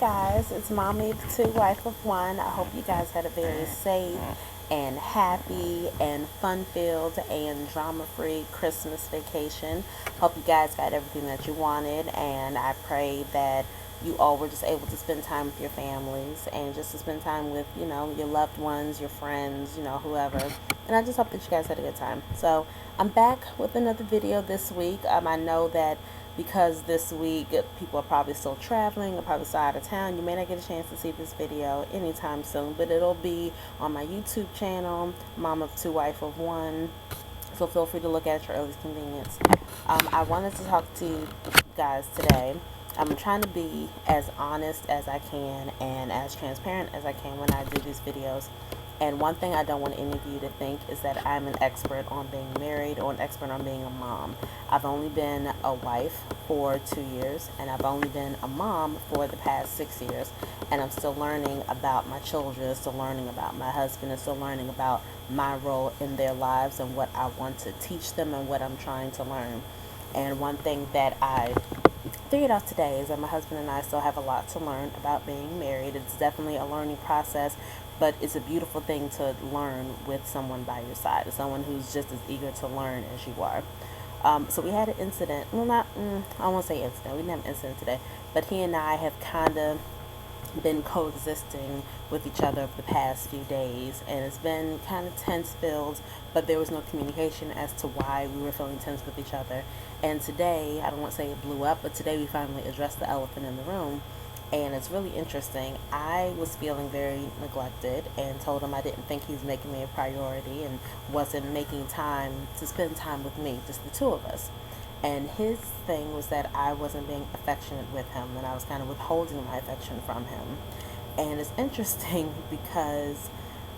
guys, it's Mommy of Two, Wife of One. I hope you guys had a very safe and happy and fun-filled and drama-free Christmas vacation. Hope you guys got everything that you wanted, and I pray that you all were just able to spend time with your families and just to spend time with, your loved ones, your friends, whoever. And I just hope that you guys had a good time. So I'm back with another video this week. I know that because this week people are probably still traveling or probably still out of town, you may not get a chance to see this video anytime soon, but it'll be on my YouTube channel, Mom of Two, Wife of One. So feel free to look at your earliest convenience. I wanted to talk to you guys today. I'm trying to be as honest as I can and as transparent as I can when I do these videos. And one thing I don't want any of you to think is that I'm an expert on being married or an expert on being a mom. I've only been a wife for 2 years, and I've only been a mom for the past 6 years. And I'm still learning about my children, still learning about my husband, and still learning about my role in their lives and what I want to teach them and what I'm trying to learn. And one thing that I figured out today is that my husband and I still have a lot to learn about being married. It's definitely a learning process, but it's a beautiful thing to learn with someone by your side, someone who's just as eager to learn as you are. So we had an incident. Well, I won't say incident. We didn't have an incident today, but he and I have kind of been coexisting with each other for the past few days, and it's been kind of tense filled, but there was no communication as to why we were feeling tense with each other. And today, I don't want to say it blew up, but today we finally addressed the elephant in the room. And it's really interesting. I was feeling very neglected and told him I didn't think he's making me a priority and wasn't making time to spend time with me, just the two of us. And his thing was that I wasn't being affectionate with him, and I was kind of withholding my affection from him. And it's interesting because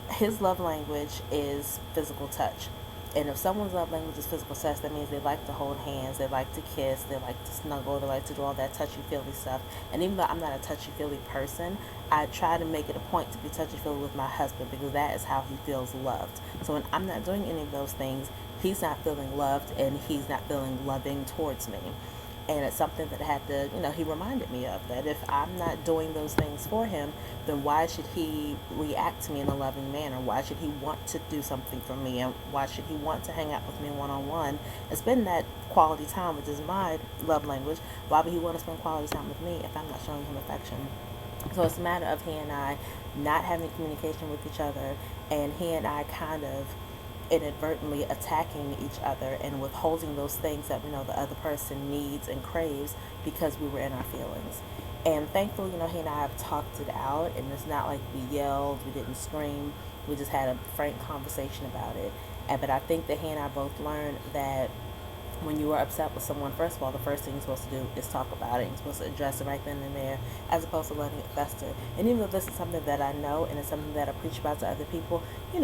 his love language is physical touch. And if someone's love language is physical touch, that means they like to hold hands, they like to kiss, they like to snuggle, they like to do all that touchy-feely stuff. And even though I'm not a touchy-feely person, I try to make it a point to be touchy-feely with my husband because that is how he feels loved. So when I'm not doing any of those things, he's not feeling loved and he's not feeling loving towards me. And it's something that I had to, he reminded me of, that if I'm not doing those things for him, then why should he react to me in a loving manner? Why should he want to do something for me? And why should he want to hang out with me one-on-one and spend that quality time, which is my love language? Why would he want to spend quality time with me if I'm not showing him affection? So it's a matter of he and I not having communication with each other, and he and I kind of inadvertently attacking each other and withholding those things that we know the other person needs and craves because we were in our feelings. And thankfully, he and I have talked it out, and it's not like we yelled, we didn't scream, we just had a frank conversation about it. But I think that he and I both learned that when you are upset with someone, first of all, the first thing you're supposed to do is talk about it. You're supposed to address it right then and there, as opposed to letting it fester. And even though this is something that I know and it's something that I preach about to other people,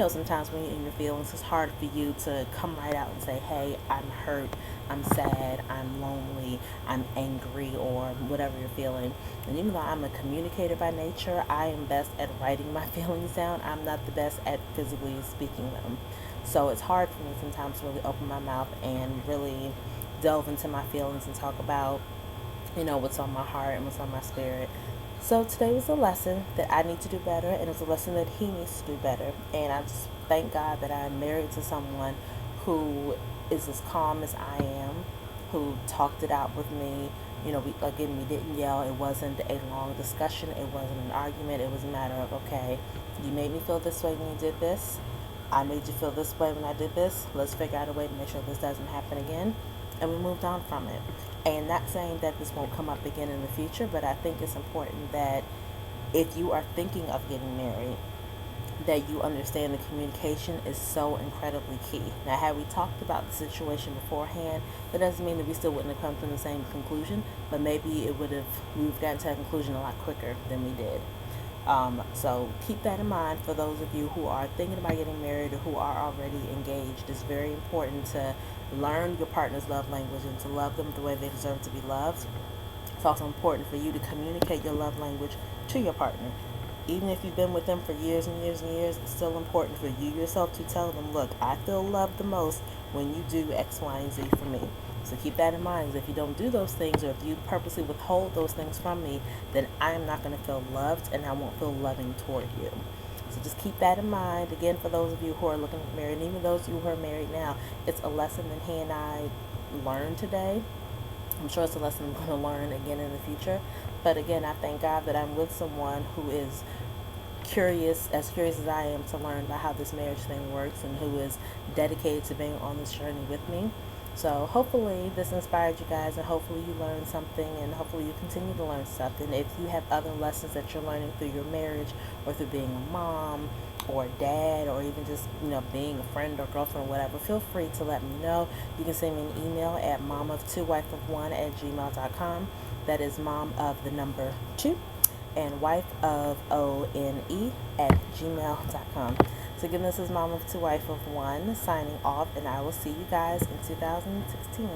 sometimes when you're in your feelings, it's hard for you to come right out and say, hey, I'm hurt, I'm sad, I'm lonely, I'm angry, or whatever you're feeling. And even though I'm a communicator by nature, I am best at writing my feelings down. I'm not the best at physically speaking them. So it's hard for me sometimes to really open my mouth and really delve into my feelings and talk about, what's on my heart and what's on my spirit. So today was a lesson that I need to do better, and it's a lesson that he needs to do better. And I just thank God that I'm married to someone who is as calm as I am, who talked it out with me. We didn't yell. It wasn't a long discussion. It wasn't an argument. It was a matter of, okay, you made me feel this way when you did this. I made you feel this way when I did this. Let's figure out a way to make sure this doesn't happen again. And we moved on from it. And not saying that this won't come up again in the future, but I think it's important that if you are thinking of getting married, that you understand the communication is so incredibly key. Now, had we talked about the situation beforehand, that doesn't mean that we still wouldn't have come to the same conclusion, but maybe we would have gotten to that conclusion a lot quicker than we did. So keep that in mind for those of you who are thinking about getting married or who are already engaged. It's very important to learn your partner's love language and to love them the way they deserve to be loved. It's also important for you to communicate your love language to your partner. Even if you've been with them for years and years and years, it's still important for you yourself to tell them, look, I feel loved the most when you do X, Y, and Z for me. So keep that in mind. If you don't do those things, or if you purposely withhold those things from me, then I am not going to feel loved, and I won't feel loving toward you. So just keep that in mind. Again, for those of you who are looking to get married, and even those of you who are married now, it's a lesson that he and I learned today. I'm sure it's a lesson I'm going to learn again in the future. But again, I thank God that I'm with someone who is curious as I am to learn about how this marriage thing works, and who is dedicated to being on this journey with me. So hopefully this inspired you guys, and hopefully you learned something, and hopefully you continue to learn something. If you have other lessons that you're learning through your marriage, or through being a mom or a dad, or even just being a friend or girlfriend or whatever, feel free to let me know. You can send me an email at momof2wifeof1@gmail.com. That is mom of the number 2 and wife of one@gmail.com. So again, this is Mom of Two, Wife of One, signing off, and I will see you guys in 2016.